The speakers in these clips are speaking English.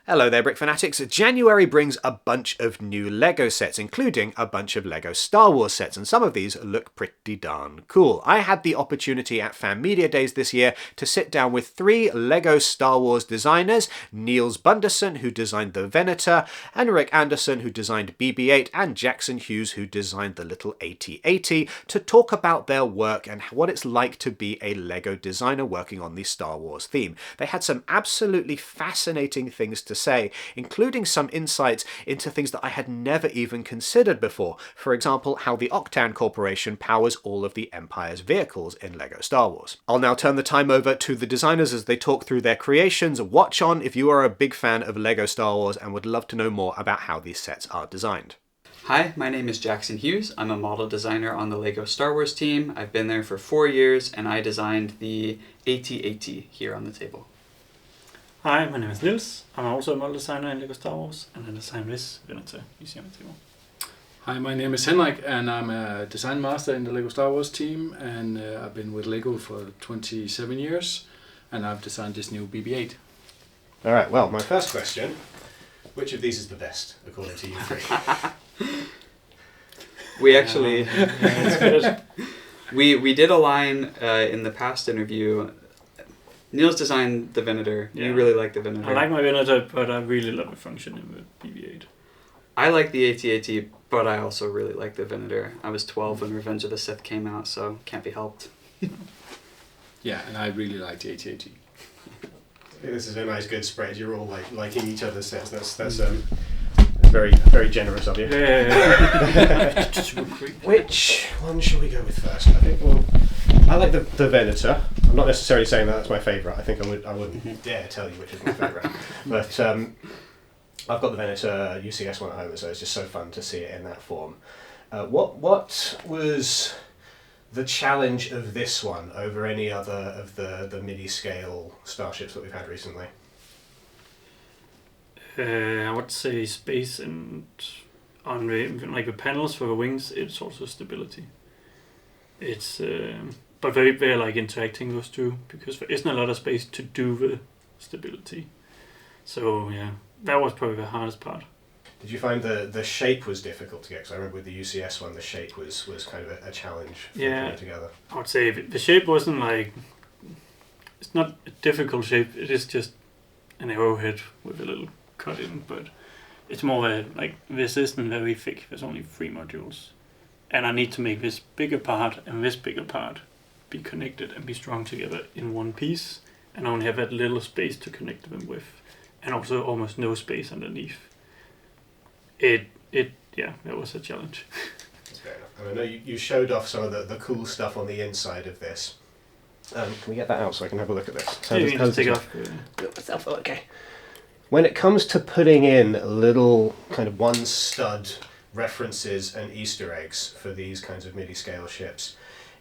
Hello there, Brick Fanatics. January brings a bunch of new LEGO sets, including a bunch of LEGO Star Wars sets, and some of these look pretty darn cool. I had the opportunity at Fan Media Days this year to sit down with 3 LEGO Star Wars designers, Niels Bundesen, who designed the Venator, Henrik Andersen, who designed BB-8, and Jackson Hughes, who designed the little AT-AT, to talk about their work and what it's like to be a LEGO designer working on the Star Wars theme. They had some absolutely fascinating things to say, including some insights into things that I had never even considered before. For example, how the Octan Corporation powers all of the Empire's vehicles in LEGO Star Wars. I'll now turn the time over to the designers as they talk through their creations. Watch on if you are a big fan of LEGO Star Wars and would love to know more about how these sets are designed. Hi, my name is Jackson Hughes. I'm a model designer on the LEGO Star Wars team. I've been there for 4 years and I designed the AT-AT here on the table. Hi, my name is Niels. I'm also a model designer in LEGO Star Wars, and I designed this Venator you see on the table. Hi, my name is Henrik, and I'm a design master in the LEGO Star Wars team, and I've been with LEGO for 27 years, and I've designed this new BB-8. All right, well, my first question, which of these is the best, according to you three? We actually, we did a line in the past interview. Niels designed the Venator. Yeah. You really like the Venator. I like my Venator, but I really love the functioning with BB-8. I like the AT-AT, but I also really like the Venator. I was 12 when Revenge of the Sith came out, so can't be helped. Yeah, and I really like the AT-AT. This is a nice good spread. You're all liking each other's sets. That's very, very generous of you. Yeah. Which one shall we go with first? I think I like the Venator. I'm not necessarily saying that's my favourite. I think I wouldn't dare tell you which is my favourite. But I've got the Venator UCS one at home, so it's just so fun to see it in that form. What was the challenge of this one over any other of the mini-scale starships that we've had recently? I would say space, and on the panels for the wings, it's also stability. It's but very like interacting those two, because there isn't a lot of space to do the stability. So yeah, that was probably the hardest part. Did you find the shape was difficult to get? Because I remember with the UCS one, the shape was kind of a challenge for putting it together. I would say the shape wasn't like, it's not a difficult shape, it is just an arrowhead with a little cut in, but it's more like this isn't very thick, there's only 3 modules. And I need to make this bigger part and this bigger part be connected and be strung together in one piece, and only have that little space to connect them with, and also almost no space underneath. That was a challenge. That's fair enough. And I know you showed off some of the cool stuff on the inside of this. Can we get that out so I can have a look at this? You can just take off. Okay. When it comes to putting in little kind of one stud references and Easter eggs for these kinds of midi-scale ships,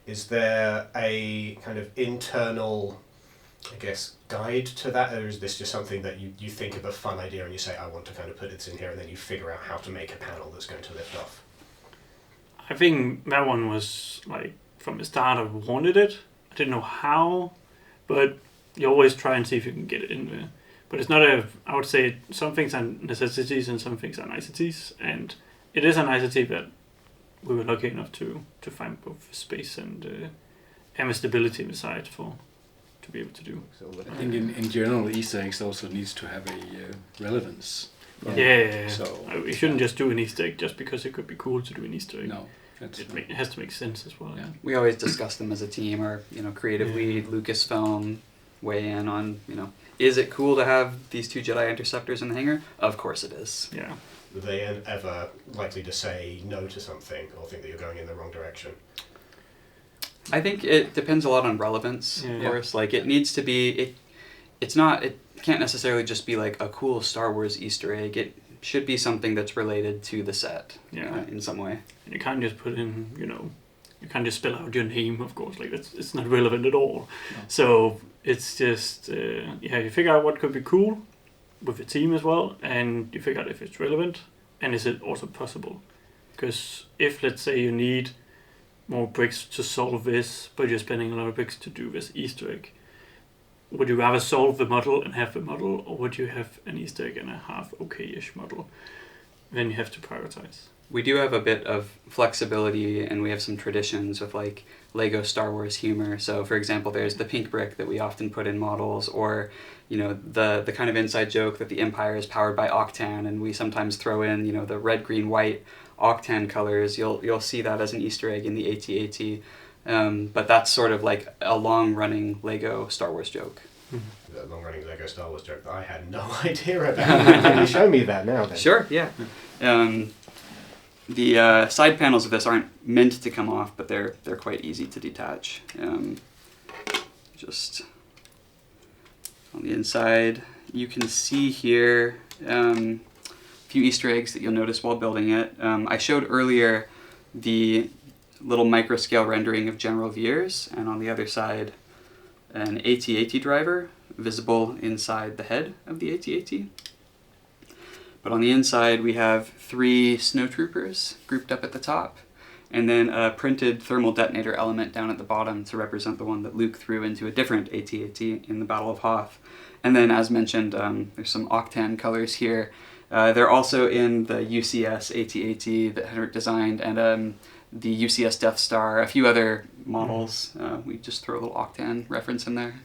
is there a kind of internal, I guess, guide to that, or is this just something that you think of a fun idea and you say, I want to kind of put this in here, and then you figure out how to make a panel that's going to lift off? I think that one was like, from the start I wanted it. I didn't know how, but you always try and see if you can get it in there. But it's not I would say some things are necessities and some things are niceties, and it is a nicety that we were lucky enough to find both space and stability inside to be able to do. I think in general, Easter eggs also needs to have a relevance. Yeah. So we shouldn't just do an Easter egg just because it could be cool to do an Easter egg. No, it has to make sense as well. Yeah. We always discuss them as a team. Our creative lead, Lucasfilm, weigh in on is it cool to have these 2 Jedi interceptors in the hangar? Of course it is. Yeah. Were they ever likely to say no to something or think that you're going in the wrong direction? I think it depends a lot on relevance, of course. Like, it needs to be, it can't necessarily just be like a cool Star Wars Easter egg. It should be something that's related to the set in some way. And you can't just put in, you can't just spell out your name, of course. Like, it's not relevant at all. No. So it's just, you figure out what could be cool with the team as well, and you figure out if it's relevant and is it also possible. Because if, let's say, you need more bricks to solve this, but you're spending a lot of bricks to do this Easter egg, would you rather solve the model and have the model, or would you have an Easter egg and a half okay-ish model? Then you have to prioritize. We do have a bit of flexibility, and we have some traditions with like Lego Star Wars humor. So for example, there's the pink brick that we often put in models, or the kind of inside joke that the Empire is powered by Octan, and we sometimes throw in the red, green, white Octan colors. You'll see that as an Easter egg in the AT-AT. But that's sort of like a long-running Lego Star Wars joke. The long-running Lego Star Wars joke that I had no idea about. Can you show me that now then? Sure, yeah. The side panels of this aren't meant to come off, but they're quite easy to detach. Just on the inside, you can see here a few Easter eggs that you'll notice while building it. I showed earlier the little micro-scale rendering of General Veers, and on the other side, an AT-AT driver visible inside the head of the AT-AT. But on the inside, we have 3 snowtroopers grouped up at the top, and then a printed thermal detonator element down at the bottom to represent the one that Luke threw into a different AT-AT in the Battle of Hoth. And then, as mentioned, there's some Octan colors here. They're also in the UCS AT-AT that Henrik designed, and the UCS Death Star, a few other models. We just throw a little Octan reference in there.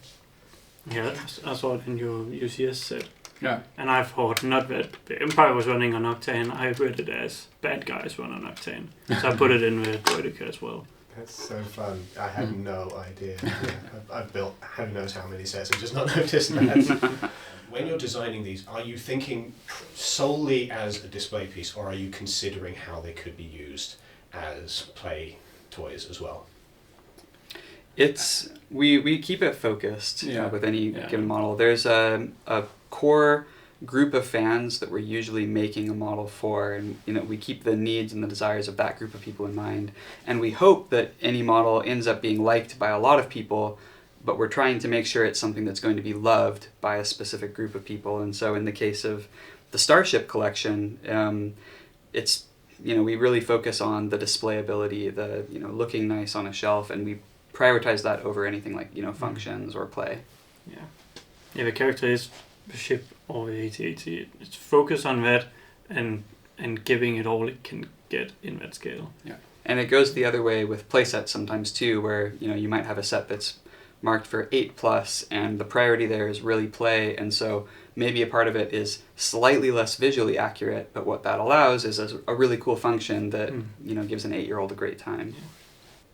Yeah, I saw it in your UCS set. Yeah. And I thought not that the Empire was running on Octane, I read it as bad guys run on Octane. So I put it in the Droidica as well. That's so fun. I had no idea. I've built who knows how many sets and just not noticed that. When you're designing these, are you thinking solely as a display piece, or are you considering how they could be used as play toys as well? It's we keep it focused with any given model. There's a core group of fans that we're usually making a model for, and we keep the needs and the desires of that group of people in mind, and we hope that any model ends up being liked by a lot of people, but we're trying to make sure it's something that's going to be loved by a specific group of people. And so in the case of the Starship collection, it's we really focus on the displayability, the looking nice on a shelf, and we prioritize that over anything like functions or play. Yeah, the character is the ship or the AT-AT. It's focus on that and giving it all it can get in that scale. Yeah, and it goes the other way with playsets sometimes too, where you might have a set that's marked for 8+, and the priority there is really play, and so maybe a part of it is slightly less visually accurate, but what that allows is a really cool function that gives an 8-year-old a great time.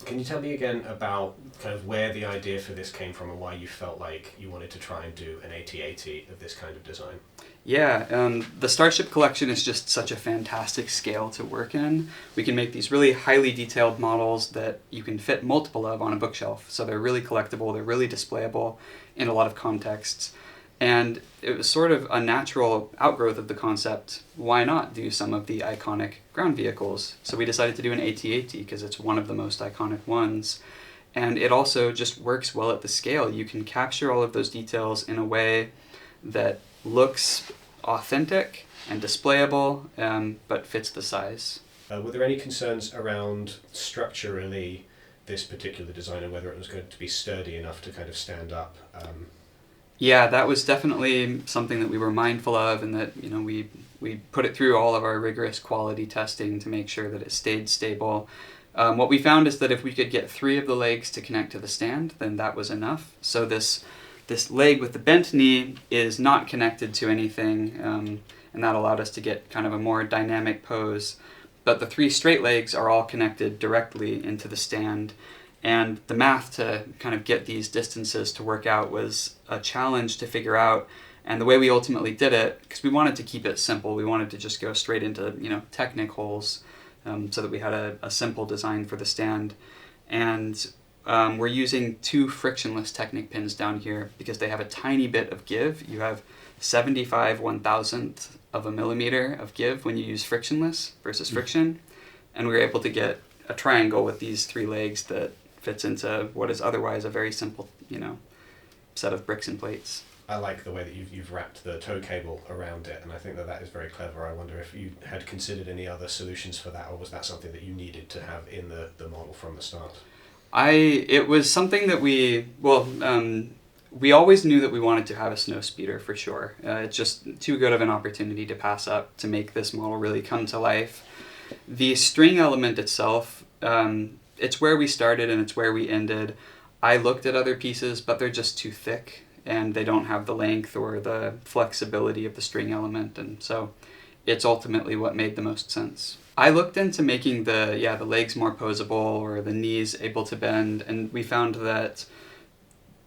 Can you tell me again about kind of where the idea for this came from and why you felt like you wanted to try and do an AT-AT of this kind of design? Yeah, the Starship collection is just such a fantastic scale to work in. We can make these really highly detailed models that you can fit multiple of on a bookshelf. So they're really collectible, they're really displayable in a lot of contexts. And it was sort of a natural outgrowth of the concept. Why not do some of the iconic ground vehicles? So we decided to do an AT-AT because it's one of the most iconic ones. And it also just works well at the scale. You can capture all of those details in a way that looks authentic and displayable, but fits the size. Were there any concerns around structurally this particular design and whether it was going to be sturdy enough to kind of stand up? Yeah, that was definitely something that we were mindful of, and that we put it through all of our rigorous quality testing to make sure that it stayed stable. What we found is that if we could get 3 of the legs to connect to the stand, then that was enough. So this leg with the bent knee is not connected to anything, and that allowed us to get kind of a more dynamic pose. But the 3 straight legs are all connected directly into the stand. And the math to kind of get these distances to work out was a challenge to figure out. And the way we ultimately did it, because we wanted to keep it simple, we wanted to just go straight into Technic holes, so that we had a simple design for the stand. And we're using 2 frictionless Technic pins down here because they have a tiny bit of give. You have 75/1000th of a millimeter of give when you use frictionless versus friction. And we were able to get a triangle with these 3 legs that fits into what is otherwise a very simple, set of bricks and plates. I like the way that you've wrapped the tow cable around it, and I think that is very clever. I wonder if you had considered any other solutions for that, or was that something that you needed to have in the model from the start? It was something that we always knew that we wanted to have a snow speeder for sure. It's just too good of an opportunity to pass up to make this model really come to life. The string element itself, it's where we started and it's where we ended. I looked at other pieces, but they're just too thick and they don't have the length or the flexibility of the string element, and so it's ultimately what made the most sense. I looked into making the legs more posable or the knees able to bend, and we found that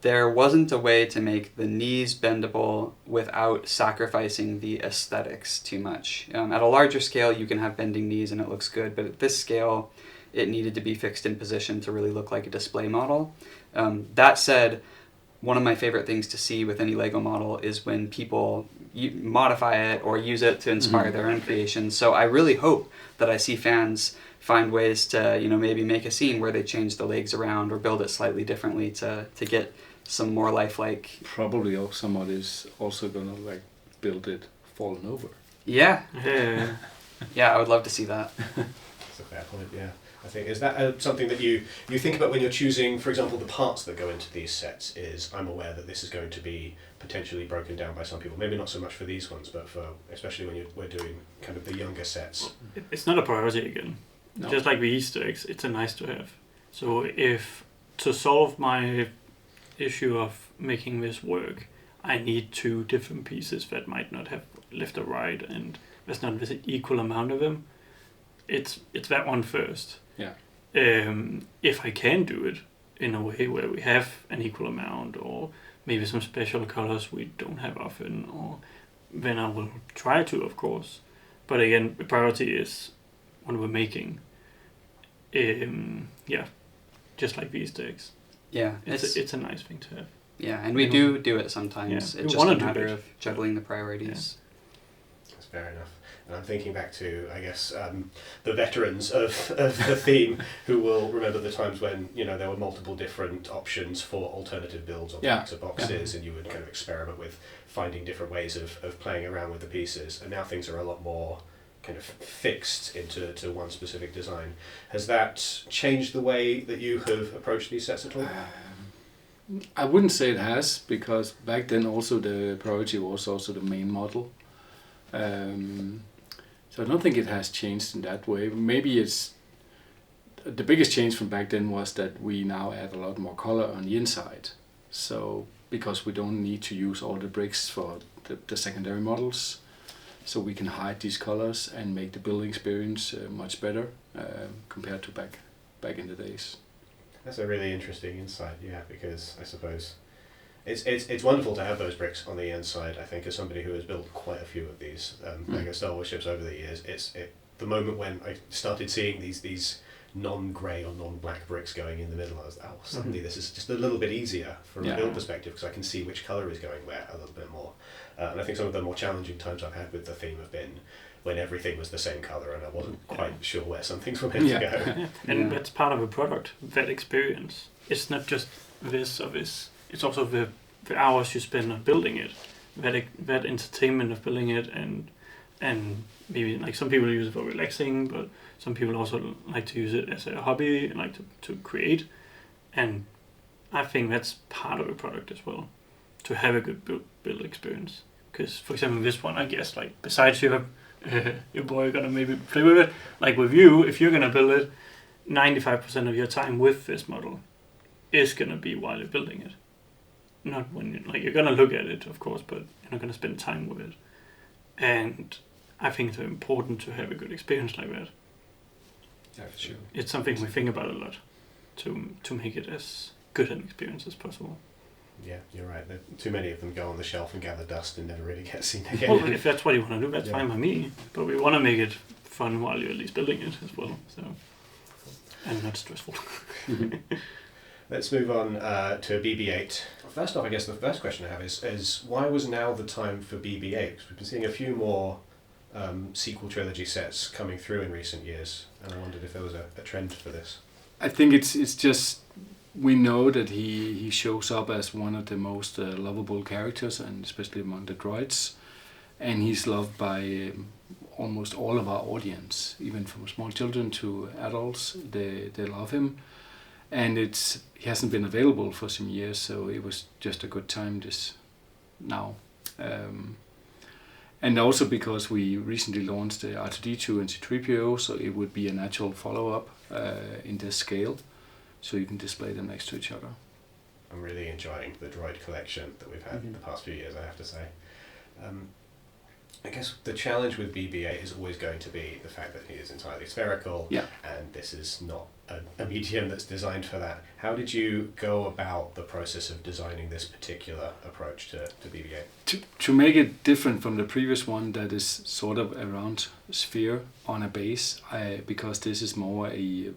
there wasn't a way to make the knees bendable without sacrificing the aesthetics too much. At a larger scale, you can have bending knees and it looks good, but at this scale, it needed to be fixed in position to really look like a display model. That said, one of my favorite things to see with any Lego model is when people modify it or use it to inspire their own creations. So I really hope that I see fans find ways to, maybe make a scene where they change the legs around or build it slightly differently to get some more lifelike. Probably somebody's also gonna build it fallen over. Yeah. Yeah. I would love to see that. That's a fair point, yeah. I think, is that something that you think about when you're choosing, for example, the parts that go into these sets? I'm aware that this is going to be potentially broken down by some people. Maybe not so much for these ones, but especially when we're doing kind of the younger sets. It's not a priority again. No. Just like the Easter eggs, it's a nice to have. So if to solve my issue of making this work, I need 2 different pieces that might not have left or right, and there's not this equal amount of them, it's that one first. Yeah. If I can do it in a way where we have an equal amount, or maybe some special colors we don't have often, or then I will try to, of course. But again, the priority is what we're making. Just like the Easter eggs. Yeah, it's a nice thing to have. Yeah, and we do it sometimes. Yeah, It's just a matter of juggling the priorities. Yeah. That's fair enough. And I'm thinking back to, I guess, the veterans of the theme who will remember the times when, there were multiple different options for alternative builds or packs of boxes, and you would kind of experiment with finding different ways of playing around with the pieces. And now things are a lot more kind of fixed into one specific design. Has that changed the way that you have approached these sets at all? I wouldn't say it has, because back then also the priority was also the main model. So I don't think it has changed in that way. Maybe it's the biggest change from back then was that we now add a lot more color on the inside. So because we don't need to use all the bricks for the secondary models, so we can hide these colors and make the building experience much better compared to back in the days. That's a really interesting insight, because I suppose it's wonderful to have those bricks on the inside. I think as somebody who has built quite a few of these Lego Star Wars ships over the years, the moment when I started seeing these non-grey or non-black bricks going in the middle, I was suddenly this is just a little bit easier from a build perspective, because I can see which colour is going where a little bit more. And I think some of the more challenging times I've had with the theme have been when everything was the same colour and I wasn't quite sure where some things were meant to go. Yeah. And that's part of a product, that experience. It's not just this or this, it's also the hours you spend on building it, that entertainment of building it, and maybe like some people use it for relaxing, but some people also like to use it as a hobby and like to create. And I think that's part of a product as well, to have a good build experience. Because, for example, this one, I guess, like, besides your boy gonna maybe play with it, like with you, if you're gonna build it, 95% of your time with this model is gonna be while you're building it. Not when you're gonna look at it, of course, but you're not gonna spend time with it. And I think it's important to have a good experience like that. Yeah, for sure. It's something we think about a lot, to make it as good an experience as possible. Yeah, you're right. Too many of them go on the shelf and gather dust and never really get seen again. Well, if that's what you want to do, that's fine by me. But we want to make it fun while you're at least building it as well, so, and not stressful. Let's move on to BB-8. First off, I guess the first question I have is why was now the time for BB-8? Because we've been seeing a few more sequel trilogy sets coming through in recent years, and I wondered if there was a trend for this. I think it's just, we know that he shows up as one of the most lovable characters, and especially among the droids, and he's loved by almost all of our audience, even from small children to adults. They love him, and he hasn't been available for some years, so it was just a good time just now. And also because we recently launched the R2D2 and C3PO, so it would be a natural follow-up in this scale, so you can display them next to each other. I'm really enjoying the droid collection that we've had in the past few years, I have to say. I guess the challenge with BB-8 is always going to be the fact that he is entirely spherical, and this is not a medium that's designed for that. How did you go about the process of designing this particular approach to BB-8? To make it different from the previous one that is sort of a round sphere on a base, because this is more a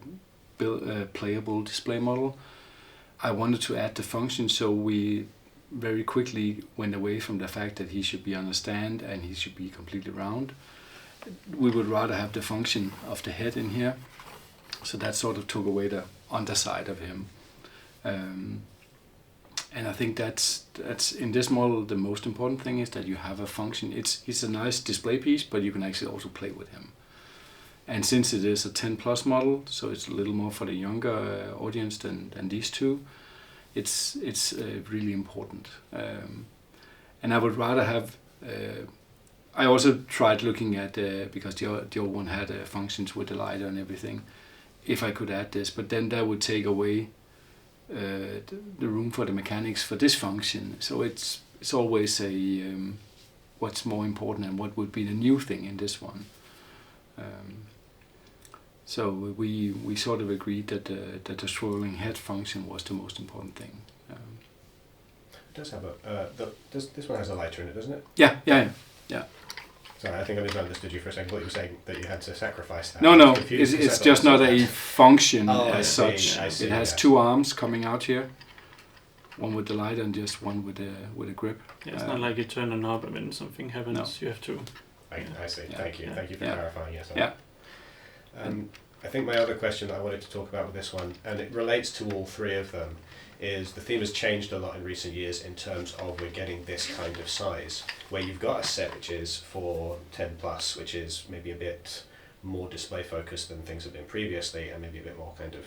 playable display model, I wanted to add the function, so we very quickly went away from the fact that he should be on a stand and he should be completely round. We would rather have the function of the head in here, so that sort of took away the underside of him. And I think that's in this model the most important thing is that you have a function. It's a nice display piece, but you can actually also play with him. And since it is a 10 plus model, so it's a little more for the younger audience than these two, it's really important. And I would rather have. I also tried looking at because the old one had functions with the lighter and everything. If I could add this, but then that would take away the room for the mechanics for this function. So it's always a what's more important and what would be the new thing in this one. So we sort of agreed that the swirling head function was the most important thing. It does have this one has a lighter in it, doesn't it? Yeah. Sorry, I think I misunderstood you for a second. I thought you were saying that you had to sacrifice that. No, it's just not a function as such. I see, it has two arms coming out here, one with the lighter and just one with a grip. Yeah, it's not like you turn a knob and when something happens, No. you have to. I see. Thank you for clarifying. Yes. Yeah. I think my other question that I wanted to talk about with this one, and it relates to all three of them, is the theme has changed a lot in recent years in terms of we're getting this kind of size, where you've got a set which is for 10 plus, which is maybe a bit more display focused than things have been previously, and maybe a bit more kind of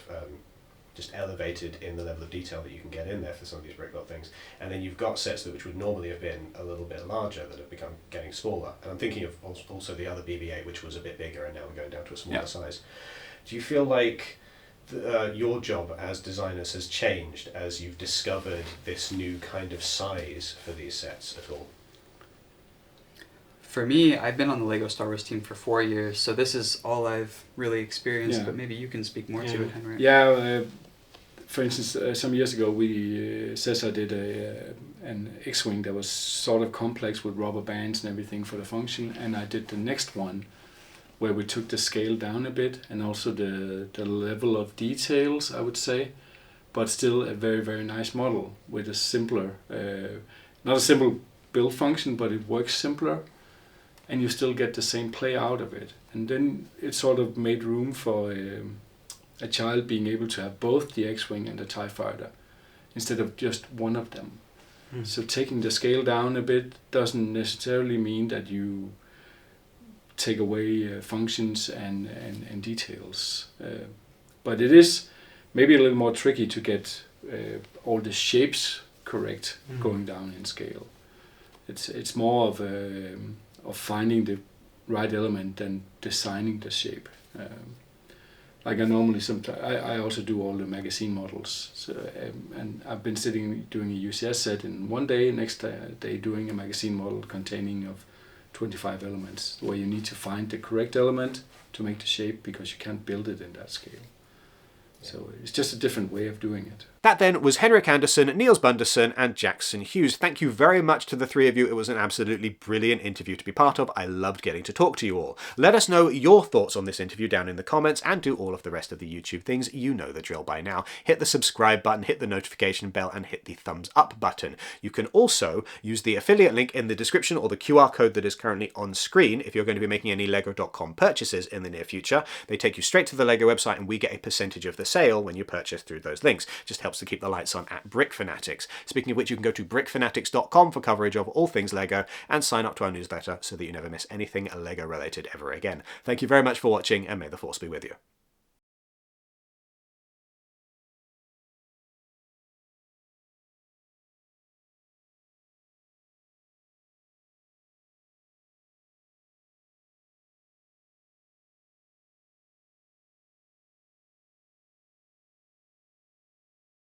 just elevated in the level of detail that you can get in there for some of these brick built things. And then you've got sets which would normally have been a little bit larger that have become getting smaller. And I'm thinking of also the other BB-8, which was a bit bigger, and now we're going down to a smaller size. Do you feel like your job as designers has changed as you've discovered this new kind of size for these sets at all? For me, I've been on the LEGO Star Wars team for 4 years, so this is all I've really experienced, but maybe you can speak more to it, Henrik. Yeah, for instance, some years ago, Cesar did an X-Wing that was sort of complex with rubber bands and everything for the function, and I did the next one where we took the scale down a bit and also the level of details, I would say, but still a very, very nice model with a simpler, not a simple build function, but it works simpler and you still get the same play out of it. And then it sort of made room for a child being able to have both the X-Wing and the TIE Fighter instead of just one of them. So taking the scale down a bit doesn't necessarily mean that you take away functions and details. But it is maybe a little more tricky to get all the shapes correct going down in scale. It's more of finding the right element than designing the shape. Like I normally sometimes I also do all the magazine models, so, and I've been doing a UCS set in one day, next day doing a magazine model containing of 25 elements, where you need to find the correct element to make the shape because you can't build it in that scale. So it's just a different way of doing it. That then was Henrik Andersen, Niels Bundesen and Jackson Hughes. Thank you very much to the three of you. It was an absolutely brilliant interview to be part of. I loved getting to talk to you all. Let us know your thoughts on this interview down in the comments and do all of the rest of the YouTube things. You know the drill by now. Hit the subscribe button, hit the notification bell and hit the thumbs up button. You can also use the affiliate link in the description or the QR code that is currently on screen if you're going to be making any lego.com purchases in the near future. They take you straight to the Lego website and we get a percentage of the sale when you purchase through those links. Just helps to keep the lights on at Brick Fanatics. Speaking of which, you can go to brickfanatics.com for coverage of all things Lego and sign up to our newsletter so that you never miss anything Lego related ever again. Thank you very much for watching and may the force be with you.